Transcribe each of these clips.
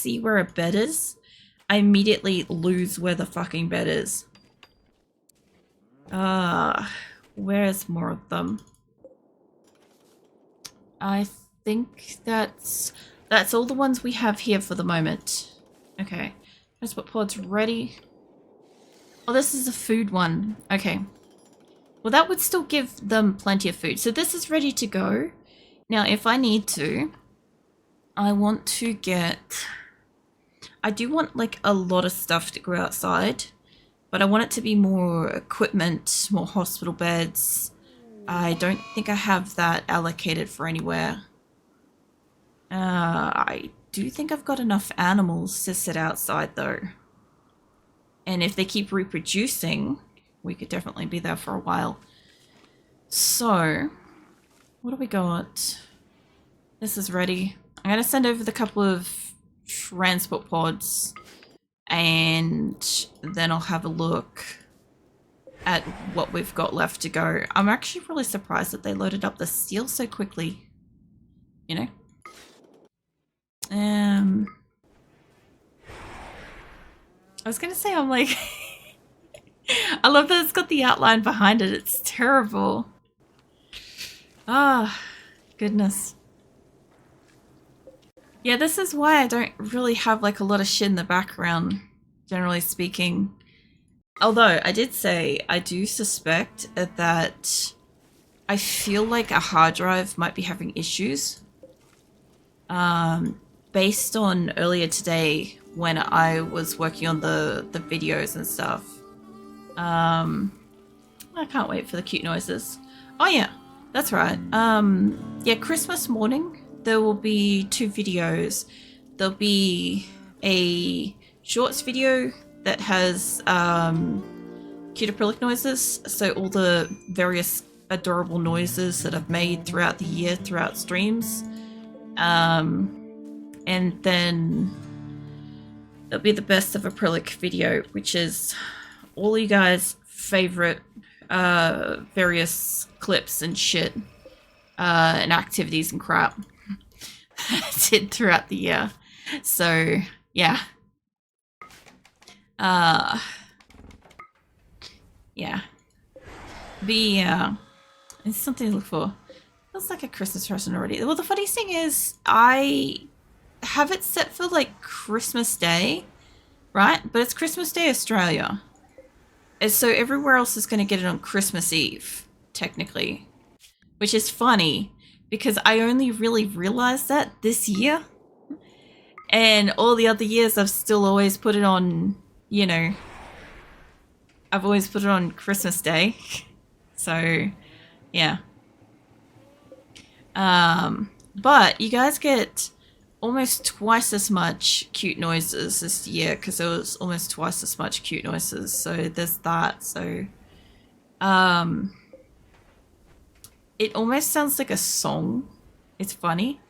see where a bed is, I immediately lose where the fucking bed is. Where's more of them? I think that's all the ones we have here for the moment. Okay, transport pod's ready. Oh, this is a food one. Okay. Well, that would still give them plenty of food. So this is ready to go. Now, if I need to, I want to get... I do want, like, a lot of stuff to go outside. But I want it to be more equipment, more hospital beds. I don't think I have that allocated for anywhere. I do think I've got enough animals to sit outside, though. And if they keep reproducing... we could definitely be there for a while. So, what do we got? This is ready. I'm going to send over the couple of transport pods and then I'll have a look at what we've got left to go. I'm actually really surprised that they loaded up the steel so quickly. You know? I was going to say, I'm like... I love that it's got the outline behind it. It's terrible. Ah, goodness. Yeah, this is why I don't really have like a lot of shit in the background, generally speaking. Although, I did say, I do suspect that I feel like a hard drive might be having issues. Based on earlier today when I was working on the videos and stuff. I can't wait for the cute noises. Oh yeah, that's right. Yeah, Christmas morning there will be 2 videos. There'll be a shorts video that has cute Aprillic noises, so all the various adorable noises that I've made throughout the year, throughout streams. And then there'll be the best of Aprillic video, which is all you guys' favorite various clips and shit and activities and crap I did throughout the year. So yeah. Yeah. It's something to look for. Feels like a Christmas present already. Well, the funniest thing is I have it set for like Christmas Day, right? But it's Christmas Day Australia. And so everywhere else is going to get it on Christmas Eve, technically. Which is funny, because I only really realized that this year. And all the other years I've still always put it on, you know, I've always put it on Christmas Day. So, yeah. But you guys get almost twice as much cute noises this year because there was almost twice as much cute noises. So there's that. So, it almost sounds like a song. It's funny.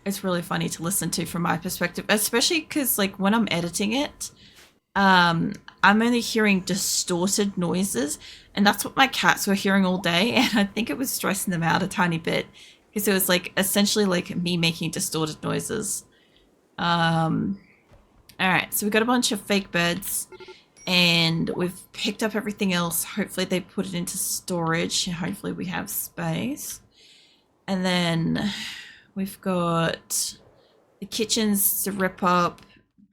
It's really funny to listen to from my perspective, especially because like when I'm editing it, I'm only hearing distorted noises, and that's what my cats were hearing all day, and I think it was stressing them out a tiny bit because it was like essentially like me making distorted noises. Alright, so we've got a bunch of fake beds and we've picked up everything else. Hopefully they put it into storage and hopefully we have space. And then we've got the kitchens to rip up,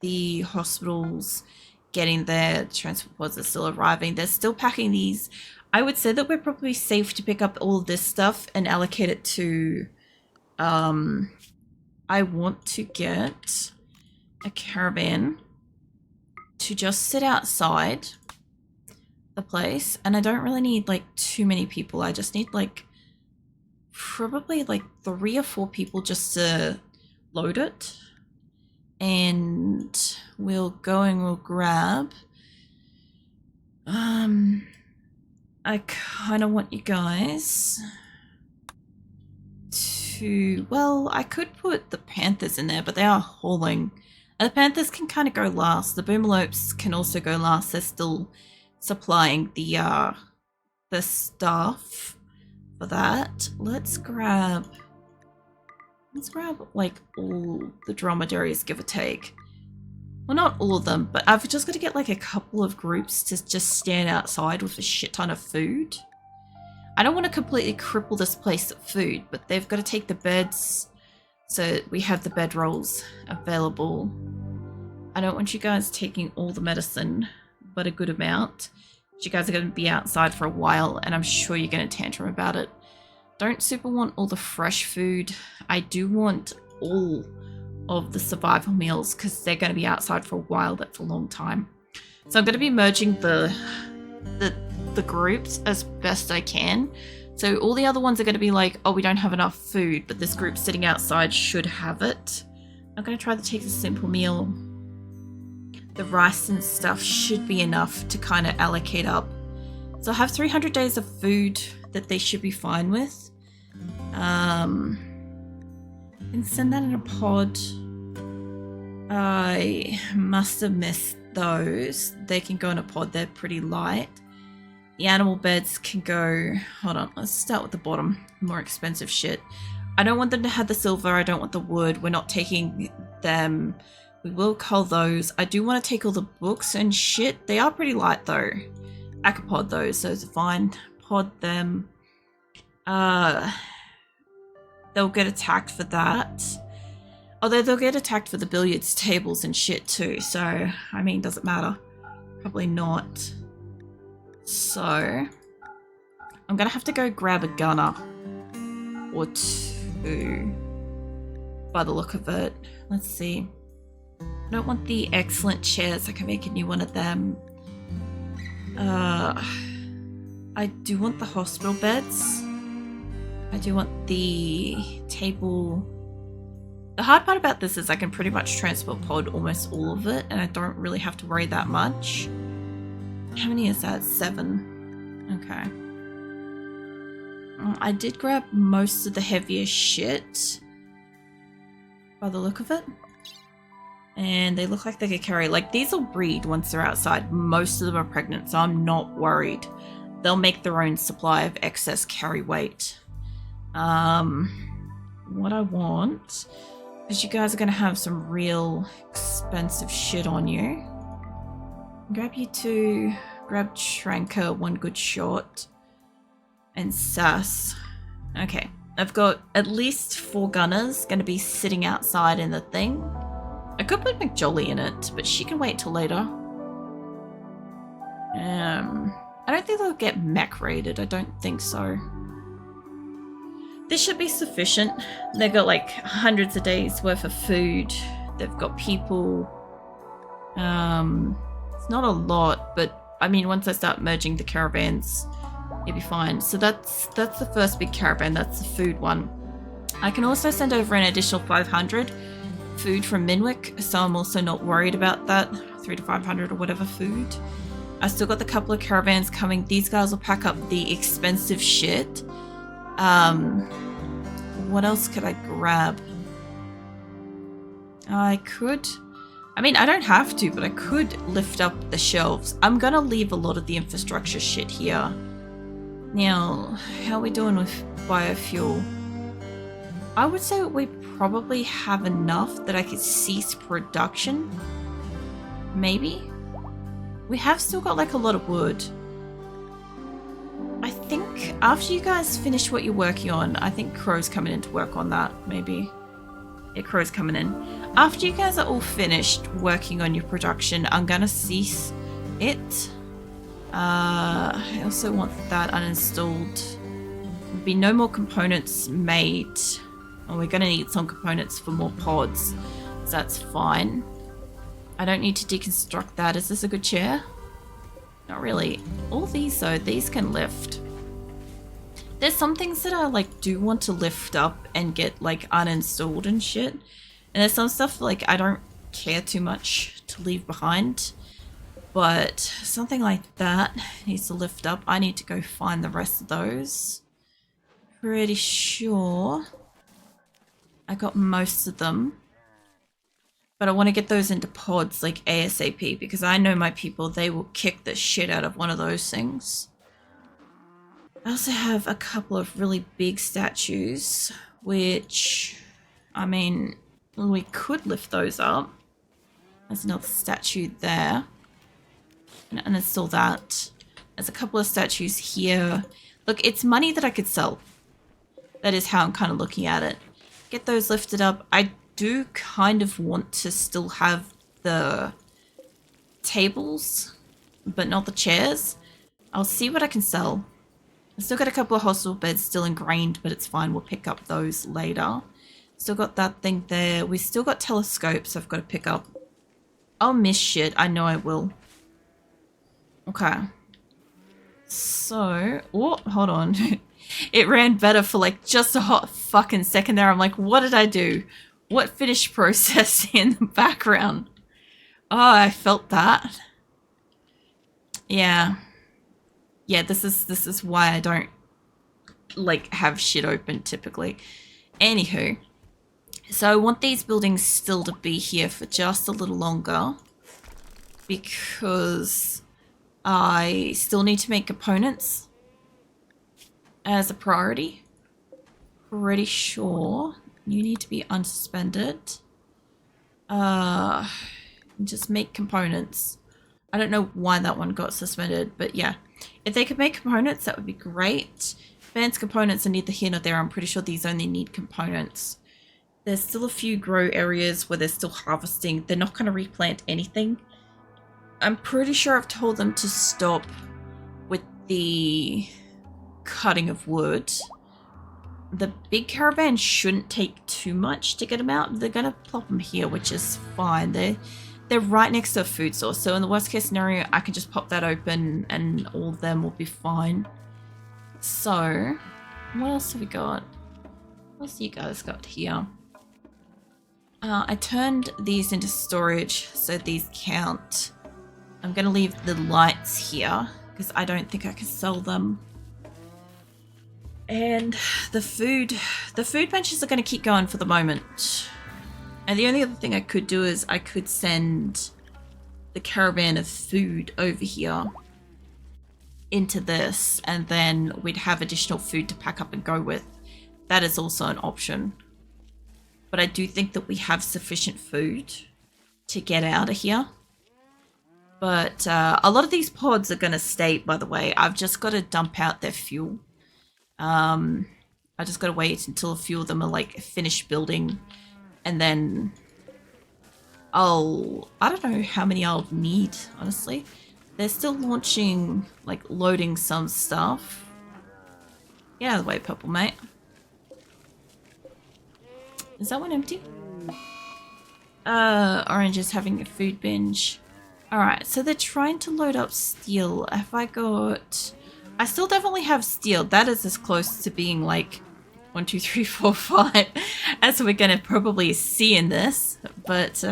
the hospitals getting there, the transport pods are still arriving. They're still packing these. I would say that we're probably safe to pick up all of this stuff and allocate it to, I want to get a caravan to just sit outside the place. And I don't really need like too many people. I just need like probably like 3 or 4 people just to load it. And we'll go and we'll grab, I kind of want you guys to, well, I could put the panthers in there, but they are hauling. And the panthers can kind of go last. The boomalopes can also go last. They're still supplying the staff for that. Let's grab Let's grab like all the dromedaries, give or take. Well, not all of them, but I've just got to get like a couple of groups to just stand outside with a shit ton of food. I don't want to completely cripple this place of food, but they've got to take the beds so we have the bedrolls available. I don't want you guys taking all the medicine, but a good amount. You guys are going to be outside for a while, and I'm sure you're going to tantrum about it. Don't super want all the fresh food. I do want all of the survival meals because they're going to be outside for a while. That's a long time. So I'm going to be merging the groups as best I can. So all the other ones are going to be like, oh, we don't have enough food, but this group sitting outside should have it. I'm going to try to take a simple meal. The rice and stuff should be enough to kind of allocate up. So I have 300 days of food that they should be fine with. And send that in a pod. I must have missed those. They can go in a pod. They're pretty light. The animal beds can go... Hold on. Let's start with the bottom. More expensive shit. I don't want them to have the silver. I don't want the wood. We're not taking them. We will cull those. I do want to take all the books and shit. They are pretty light though. I can pod those. Those are fine. Pod them. They'll get attacked for that. Although they'll get attacked for the billiards tables and shit too. So, I mean, does it matter? Probably not. So, I'm gonna have to go grab a gunner. Or two. By the look of it. Let's see. I don't want the excellent chairs. I can make a new one of them. I do want the hospital beds. I do want the table. The hard part about this is I can pretty much transport pod almost all of it, and I don't really have to worry that much. How many is that? 7. Okay. I did grab most of the heavier shit by the look of it. And they look like they could carry, like these will breed once they're outside. Most of them are pregnant, so I'm not worried. They'll make their own supply of excess carry weight. What I want is you guys are going to have some real expensive shit on you. Grab you two, grab Shranker, one good shot, and Sass. Okay, I've got at least 4 gunners going to be sitting outside in the thing. I could put McJolly in it, but she can wait till later. I don't think they'll get mech raided. I don't think so. This should be sufficient. They've got like hundreds of days worth of food. They've got people. It's not a lot, but I mean, once I start merging the caravans, it'll be fine. So that's the first big caravan. That's the food one. I can also send over an additional 500 food from Minwick, so I'm also not worried about that. 300 to 500 or whatever food. I still got the couple of caravans coming. These guys will pack up the expensive shit. What else could I grab? I could... I mean, I don't have to, but I could lift up the shelves. I'm gonna leave a lot of the infrastructure shit here. Now, how are we doing with biofuel? I would say we probably have enough that I could cease production. Maybe? We have still got like a lot of wood. I think after you guys finish what you're working on, I think Crow's coming in to work on that, maybe. Yeah, Crow's coming in. After you guys are all finished working on your production, I'm gonna cease it. I also want that uninstalled. There'll be no more components made. Oh, we're gonna need some components for more pods, so that's fine. I don't need to deconstruct that. Is this a good chair? Not really. All these though, these can lift. There's some things that I like do want to lift up and get like uninstalled and shit. And there's some stuff like I don't care too much to leave behind. But something like that needs to lift up. I need to go find the rest of those. Pretty sure I got most of them. But I want to get those into pods like ASAP because I know my people, they will kick the shit out of one of those things. I also have a couple of really big statues, which I mean, we could lift those up. There's another statue there. And install that. There's a couple of statues here. Look, it's money that I could sell. That is how I'm kind of looking at it. Get those lifted up. I do kind of want to still have the tables, but not the chairs. I'll see what I can sell. I've still got a couple of hospital beds still ingrained, but it's fine. We'll pick up those later. Still got that thing there. We still got telescopes I've got to pick up. I'll miss shit. I know I will. Okay. So, oh, hold on. It ran better for like just a hot fucking second there. I'm like, what did I do? What finished process in the background? Oh, I felt that. Yeah. Yeah, this is why I don't like have shit open typically. Anywho, so I want these buildings still to be here for just a little longer because I still need to make components as a priority. Pretty sure you need to be unsuspended. Just make components. I don't know why that one got suspended, but yeah. If they could make components, that would be great. Advanced components are neither here nor there. I'm pretty sure these only need components. There's still a few grow areas where they're still harvesting. They're not going to replant anything. I'm pretty sure I've told them to stop with the cutting of wood. The big caravan shouldn't take too much to get them out. They're going to plop them here, which is fine. They're right next to a food source. So in the worst case scenario, I can just pop that open and all of them will be fine. So, what else have we got? What else you guys got here? I turned these into storage so these count. I'm going to leave the lights here because I don't think I can sell them. And the food benches are going to keep going for the moment. And the only other thing I could do is I could send the caravan of food over here into this, and then we'd have additional food to pack up and go with. That is also an option. But I do think that we have sufficient food to get out of here. But a lot of these pods are going to stay, by the way. I've just got to dump out their fuel. I just got to wait until a few of them are like finished building. And then I don't know how many I'll need, honestly. They're still launching, like loading some stuff. Get out of the way, purple mate. Is that one empty? Orange is having a food binge. Alright, so they're trying to load up steel. Have I got... I still definitely have steel. That is as close to being like 1, 2, 3, 4, 5 as we're gonna probably see in this. But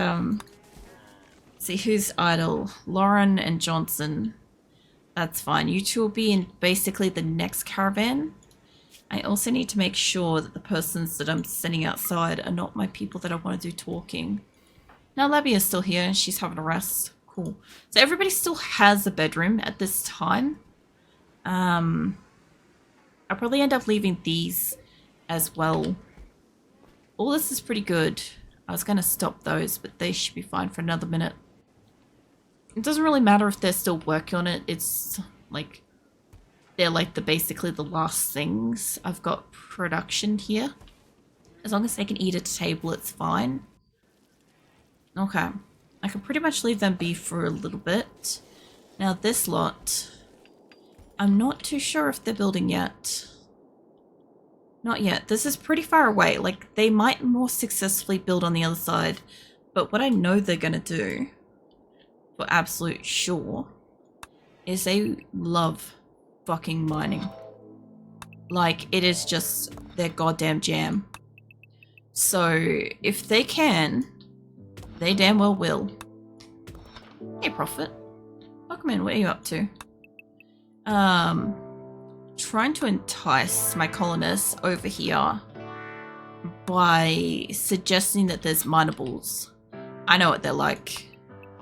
see who's idle. Lauren and Johnson. That's fine. You two will be in basically the next caravan. I also need to make sure that the persons that I'm sending outside are not my people that I want to do talking. Now Labia's still here and she's having a rest. Cool. So everybody still has a bedroom at this time. I'll probably end up leaving these as well. All this is pretty good. I was going to stop those, but they should be fine for another minute. It doesn't really matter if they're still working on it. It's like, they're like basically the last things. I've got production here. As long as they can eat at a table, it's fine. Okay. I can pretty much leave them be for a little bit. Now this lot, I'm not too sure if they're building yet. Not yet. This is pretty far away. Like, they might more successfully build on the other side. But what I know they're going to do, for absolute sure, is they love fucking mining. Like, it is just their goddamn jam. So, if they can, they damn well will. Hey, Prophet. Welcome in. What are you up to? Trying to entice my colonists over here by suggesting that there's minables. I know what they're like.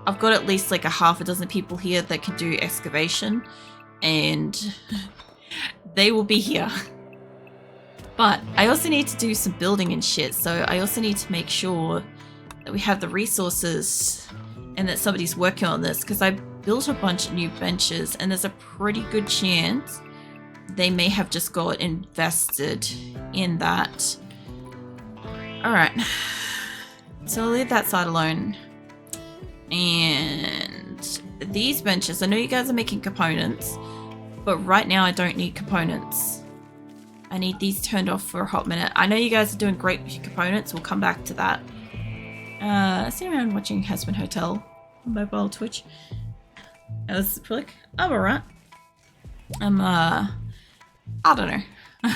I've got at least like a half a dozen people here that can do excavation, and they will be here. But I also need to do some building and shit, so I also need to make sure that we have the resources and that somebody's working on this, because I built a bunch of new benches and there's a pretty good chance they may have just got invested in that. Alright, so I'll leave that side alone. And these benches, I know you guys are making components, but right now I don't need components. I need these turned off for a hot minute. I know you guys are doing great with your components. We'll come back to that. Sitting around watching Husband Hotel on mobile Twitch. As Aprillic, I'm alright. I don't know.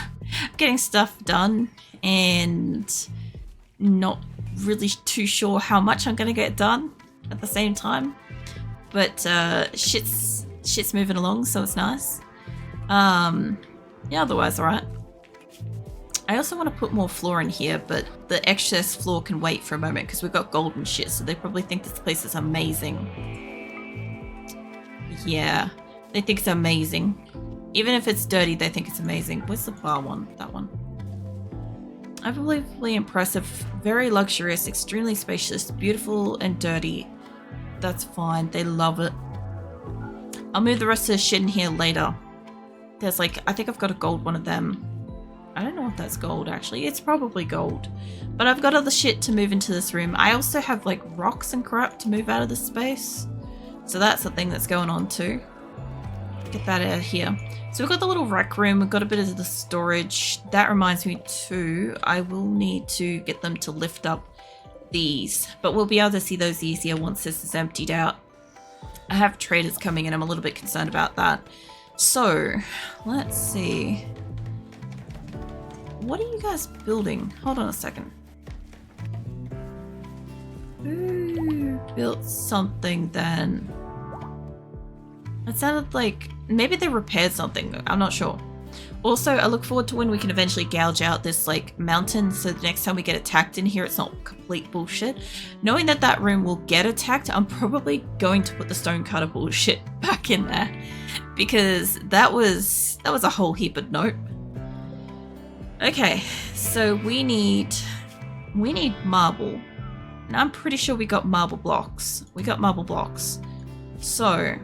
Getting stuff done and not really too sure how much I'm gonna get done at the same time. But shit's moving along, so it's nice. Yeah, otherwise alright. I also want to put more floor in here, but the excess floor can wait for a moment because we've got gold and shit, so they probably think this place is amazing. Yeah, they think it's amazing. Even if it's dirty, they think it's amazing. Where's the bar one? That one. Unbelievably impressive, very luxurious, extremely spacious, beautiful and dirty. That's fine, they love it. I'll move the rest of the shit in here later. There's like, I think I've got a gold one of them. I don't know if that's gold actually. It's probably gold. But I've got other shit to move into this room. I also have like rocks and crap to move out of this space. So that's the thing that's going on too. Get that out of here. So we've got the little rec room. We've got a bit of the storage. That reminds me too, I will need to get them to lift up these. But we'll be able to see those easier once this is emptied out. I have traders coming in. I'm a little bit concerned about that. So, let's see. What are you guys building? Hold on a second. Who built something then? It sounded like maybe they repaired something. I'm not sure. Also, I look forward to when we can eventually gouge out this like mountain, so the next time we get attacked in here, it's not complete bullshit. Knowing that that room will get attacked, I'm probably going to put the stonecutter bullshit back in there, because that was a whole heap of nope. Okay, so we need marble. And I'm pretty sure we got marble blocks. We got marble blocks. So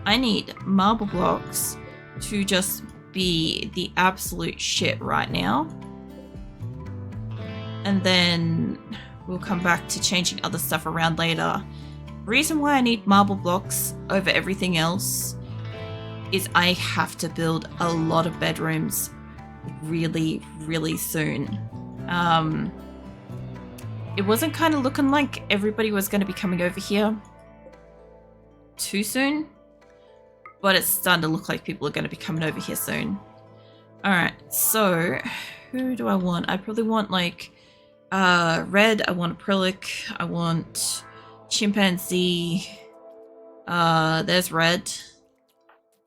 I need marble blocks to just be the absolute shit right now. And then we'll come back to changing other stuff around later. Reason why I need marble blocks over everything else is I have to build a lot of bedrooms really, really soon. It wasn't kind of looking like everybody was going to be coming over here too soon, but it's starting to look like people are going to be coming over here soon. Alright, so who do I want? I probably want like red, I want Aprillic, I want chimpanzee, there's red.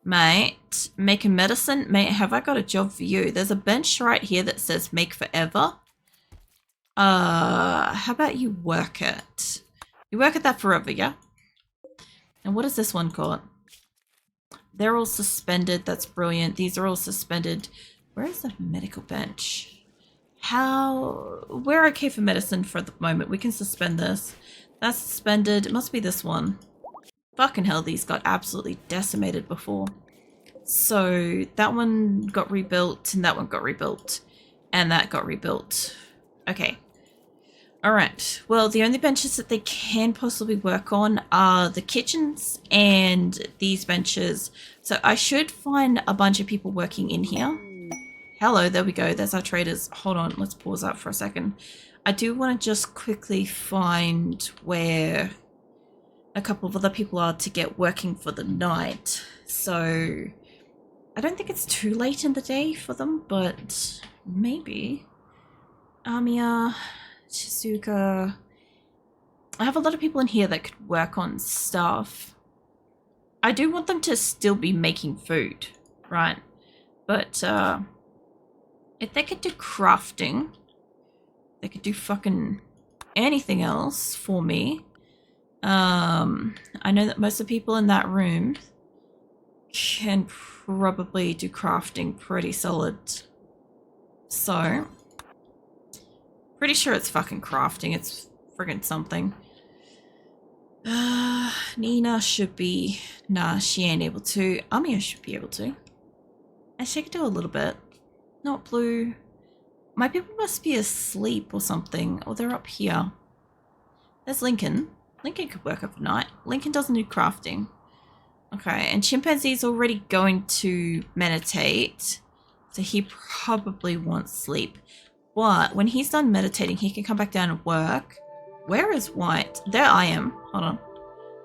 Mate, making medicine? Mate, have I got a job for you? There's a bench right here that says make forever. How about you work it? You work at that forever, yeah? And what is this one called? They're all suspended. That's brilliant. These are all suspended. Where is the medical bench? We're okay for medicine for the moment. We can suspend this. That's suspended. It must be this one. Fucking hell, these got absolutely decimated before. So that one got rebuilt, and that one got rebuilt, and that got rebuilt. Okay. Alright, well, the only benches that they can possibly work on are the kitchens and these benches. So I should find a bunch of people working in here. Hello, there we go. There's our traders. Hold on, let's pause that for a second. I do want to just quickly find where a couple of other people are to get working for the night. So I don't think it's too late in the day for them, but maybe. Amiya, Shizuka. I have a lot of people in here that could work on stuff. I do want them to still be making food, right? But if they could do crafting, they could do fucking anything else for me. I know that most of the people in that room can probably do crafting pretty solid. So, pretty sure it's fucking crafting. It's friggin' something. Nina should be... Nah, she ain't able to. Amia should be able to. And she could do a little bit. Not blue. My people must be asleep or something. Or they're up here. There's Lincoln. Lincoln could work overnight. Lincoln doesn't do crafting. Okay, and Chimpanzee's already going to meditate. So he probably wants sleep. But when he's done meditating, he can come back down and work. Where is White? There I am. Hold on.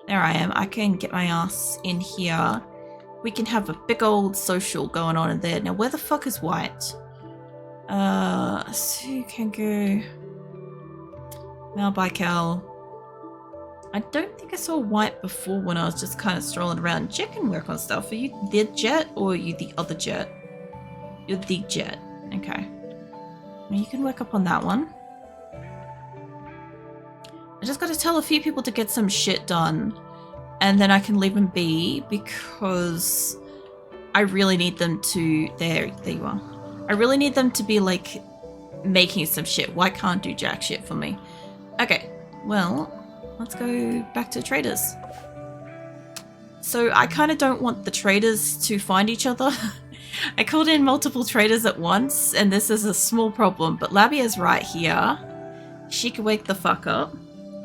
There I am. I can get my ass in here. We can have a big old social going on in there. Now, where the fuck is White? Sue can go. Malbycal. I don't think I saw White before when I was just kind of strolling around. Jet can work on stuff. Are you the Jet or are you the other Jet? You're the Jet. Okay. Well, you can work up on that one. I just got to tell a few people to get some shit done. And then I can leave them be because I really need them to... There you are. I really need them to be, like, making some shit. Why can't do jack shit for me? Okay, well, let's go back to traders. So I kind of don't want the traders to find each other. I called in multiple traders at once, and this is a small problem. But Labia's right here. She could wake the fuck up.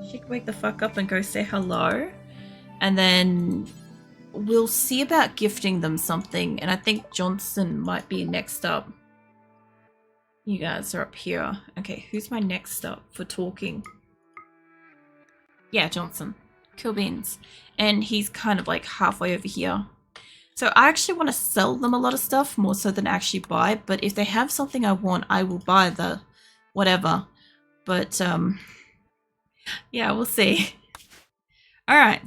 She could wake the fuck up and go say hello. And then we'll see about gifting them something. And I think Johnson might be next up. You guys are up here. Okay, who's my next up for talking? Yeah, Johnson. Cool beans. And he's kind of like halfway over here. So I actually want to sell them a lot of stuff more so than actually buy. But if they have something I want, I will buy the whatever. But yeah, we'll see. All right.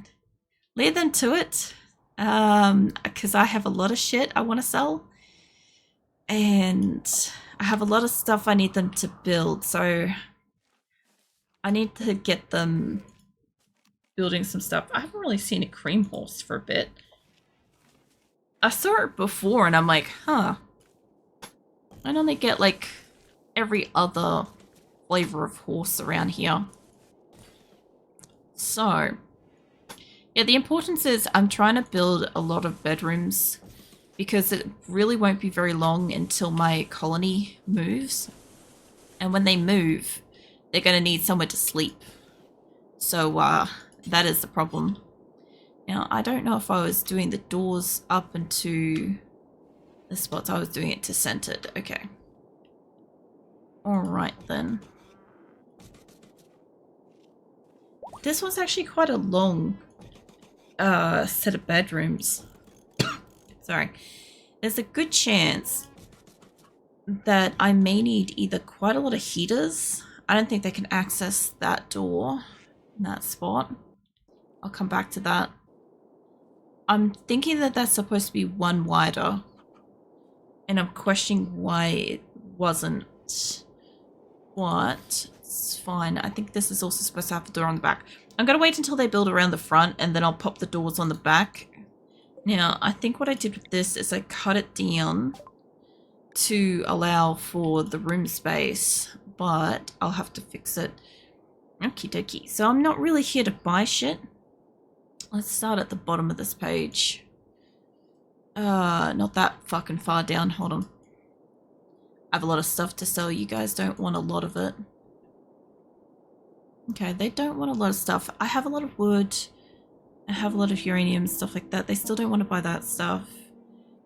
Lead them to it. Because I have a lot of shit I want to sell. And I have a lot of stuff I need them to build. So I need to get them building some stuff. I haven't really seen a cream horse for a bit. I saw it before and I'm like, huh. I only get like every other flavor of horse around here. So, yeah, the importance is I'm trying to build a lot of bedrooms because it really won't be very long until my colony moves. And when they move, they're going to need somewhere to sleep. So, that is the problem. Now, I don't know if I was doing the doors up into the spots. I was doing it to centered. Okay. Alright then. This was actually quite a long set of bedrooms. Sorry. There's a good chance that I may need either quite a lot of heaters. I don't think they can access that door in that spot. I'll come back to that. I'm thinking that that's supposed to be one wider. And I'm questioning why it wasn't. What? It's fine. I think this is also supposed to have a door on the back. I'm going to wait until they build around the front and then I'll pop the doors on the back. Now, I think what I did with this is I cut it down to allow for the room space, but I'll have to fix it. Okie dokie. So I'm not really here to buy shit. Let's start at the bottom of this page. Not that fucking far down. Hold on. I have a lot of stuff to sell. You guys don't want a lot of it. Okay, they don't want a lot of stuff. I have a lot of wood. I have a lot of uranium, stuff like that. They still don't want to buy that stuff.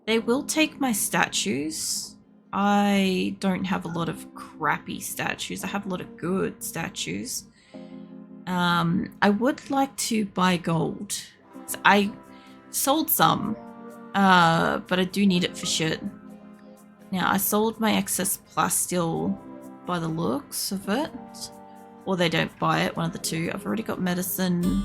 They will take my statues. I don't have a lot of crappy statues. I have a lot of good statues. I would like to buy gold. So I sold some, but I do need it for shit. Now, I sold my excess plasteel by the looks of it. Or they don't buy it, one of the two. I've already got medicine.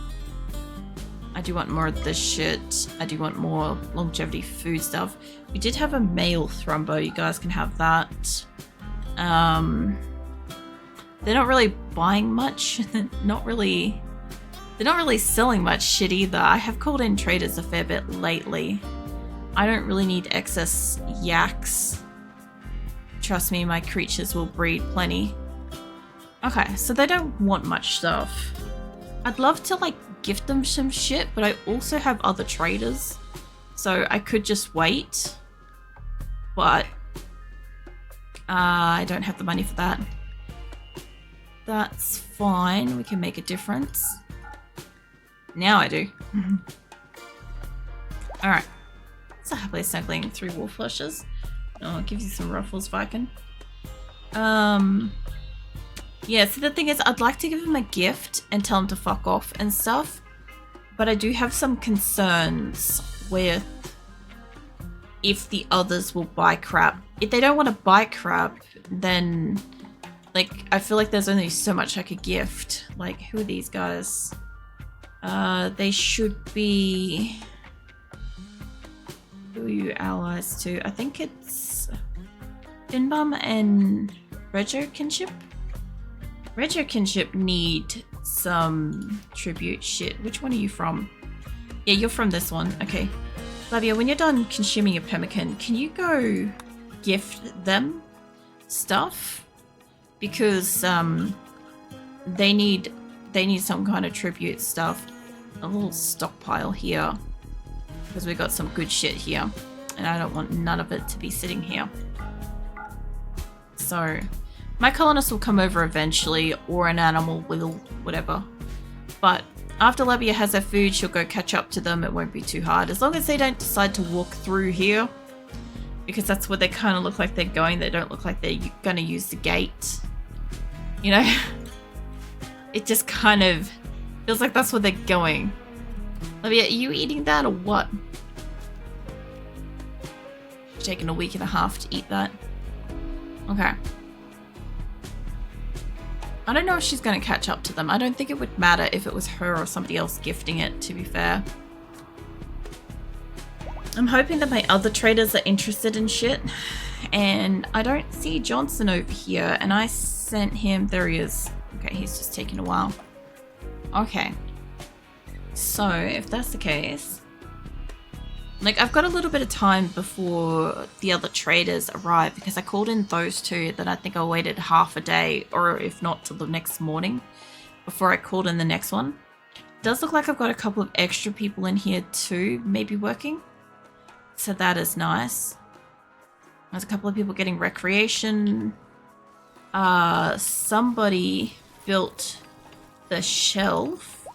I do want more of this shit. I do want more longevity food stuff. We did have a male thrumbo. You guys can have that. They're not really buying much. They're not really selling much shit either. I have called in traders a fair bit lately. I don't really need excess yaks. Trust me, my creatures will breed plenty. Okay, so they don't want much stuff. I'd love to like gift them some shit, but I also have other traders. So I could just wait. But I don't have the money for that. That's fine. We can make a difference. Now I do. Alright. So happily snuggling 3 wolf flushes. Oh, I'll give you some ruffles if I can. Yeah, so the thing is, I'd like to give him a gift and tell him to fuck off and stuff. But I do have some concerns with if the others will buy crap. If they don't want to buy crap, then like I feel like there's only so much I could gift. Like, who are these guys? They should be... Who are you allies to? I think it's Finbum and Rego Kinship. Rego Kinship need some tribute shit. Which one are you from? Yeah, you're from this one. Okay. Lavia, when you're done consuming your pemmican, can you go gift them stuff? Because they need some kind of tribute stuff. A little stockpile here. Because we got some good shit here. And I don't want none of it to be sitting here. So, my colonists will come over eventually, or an animal will, whatever. But after Labia has her food, she'll go catch up to them. It won't be too hard. As long as they don't decide to walk through here. Because that's where they kind of look like they're going. They don't look like they're going to use the gate. You know? It just kind of feels like that's where they're going. Labia, are you eating that or what? It's taken a week and a half to eat that. Okay. I don't know if she's going to catch up to them. I don't think it would matter if it was her or somebody else gifting it, to be fair. I'm hoping that my other traders are interested in shit. And I don't see Johnson over here. And I sent him... There he is. Okay, he's just taking a while. Okay. So, if that's the case... Like, I've got a little bit of time before the other traders arrive because I called in those two that I think I waited half a day or if not till the next morning before I called in the next one. It does look like I've got a couple of extra people in here too, maybe working. So that is nice. There's a couple of people getting recreation. Somebody built the shelf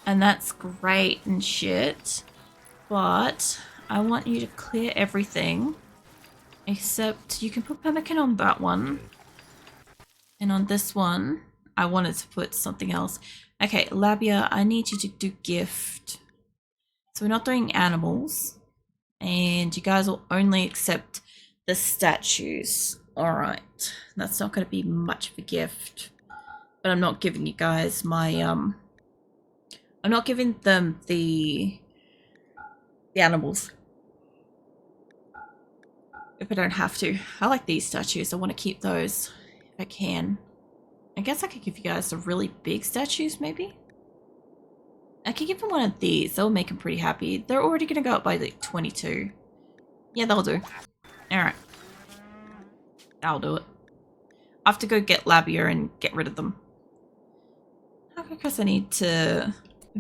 and that's great and shit. But I want you to clear everything except you can put pemmican on that one. And on this one, I wanted to put something else. Okay, Labia, I need you to do gift. So we're not doing animals. And you guys will only accept the statues. Alright, that's not going to be much of a gift. But I'm not giving you guys my, I'm not giving them the animals. If I don't have to. I like these statues. I want to keep those if I can. I guess I could give you guys the really big statues, maybe? I could give them one of these. That'll make them pretty happy. They're already going to go up by like 22. Yeah, that'll do. Alright. That'll do it. I have to go get Labia and get rid of them. Okay, because I need to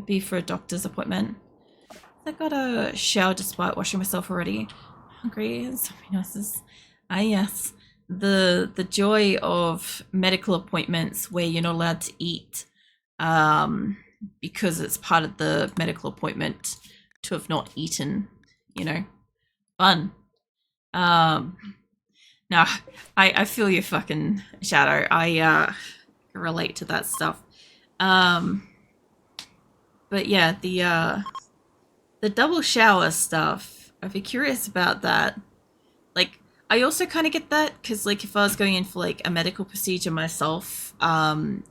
be for a doctor's appointment. I got a shower despite washing myself already. Hungry and something else. Ah yes. The joy of medical appointments where you're not allowed to eat because it's part of the medical appointment to have not eaten, you know. Fun. No, I feel your fucking shadow. I relate to that stuff. But yeah, the double shower stuff, I'd be curious about that. Like, I also kind of get that, because, like, if I was going in for, like, a medical procedure myself,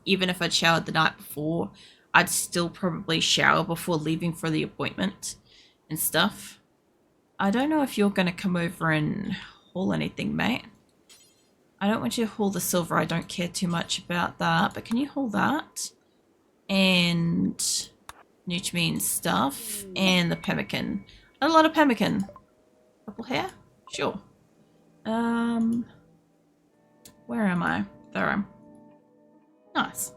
even if I'd showered the night before, I'd still probably shower before leaving for the appointment and stuff. I don't know if you're going to come over and haul anything, mate. I don't want you to haul the silver. I don't care too much about that, but can you haul that? And Nutrimine stuff, and the pemmican. A lot of pemmican. Purple hair? Sure. Where am I? There I am. Nice.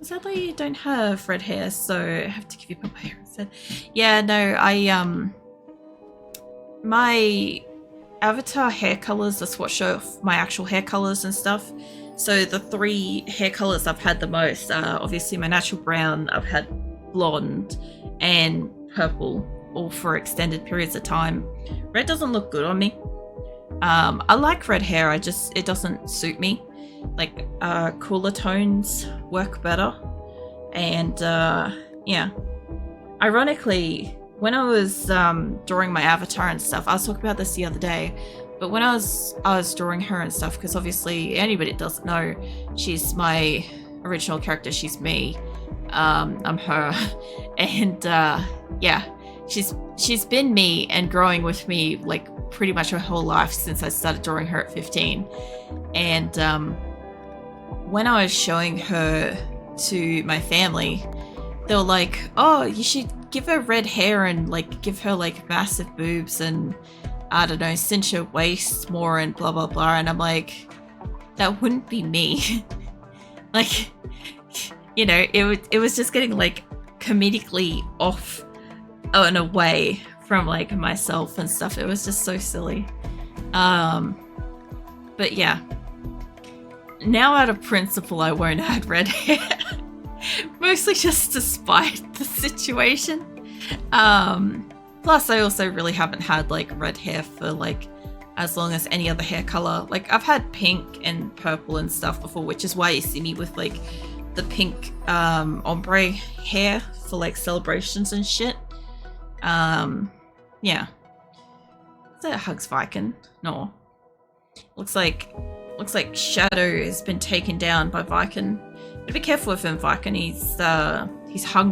Sadly, you don't have red hair, so I have to give you purple hair instead. Yeah, no, my avatar hair colors, that's what show off my actual hair colors and stuff. So the 3 hair colors I've had the most are obviously my natural brown, I've had blonde, and purple, all for extended periods of time. Red doesn't look good on me. I like red hair, it doesn't suit me. Like, cooler tones work better. And, yeah. Ironically, when I was drawing my avatar and stuff, I was talking about this the other day, but when I was drawing her and stuff, because obviously anybody that doesn't know, she's my original character, she's me. I'm her. And, yeah, she's been me and growing with me, like, pretty much her whole life since I started drawing her at 15. And, when I was showing her to my family, they were like, oh, you should give her red hair and like give her like massive boobs and I don't know, cinch her waist more and blah blah blah. And I'm like, that wouldn't be me. Like, you know, it was just getting like comedically off and away from like myself and stuff. It was just so silly. But yeah. Now out of principle, I won't add red hair. Mostly just to spite the situation. Plus, I also really haven't had like red hair for like as long as any other hair color. Like, I've had pink and purple and stuff before, which is why you see me with like the pink ombre hair for like celebrations and shit. Yeah. Is that Hugs Viken? No. Looks like Shadow has been taken down by Viken. But be careful with him, Viken. He's hungry.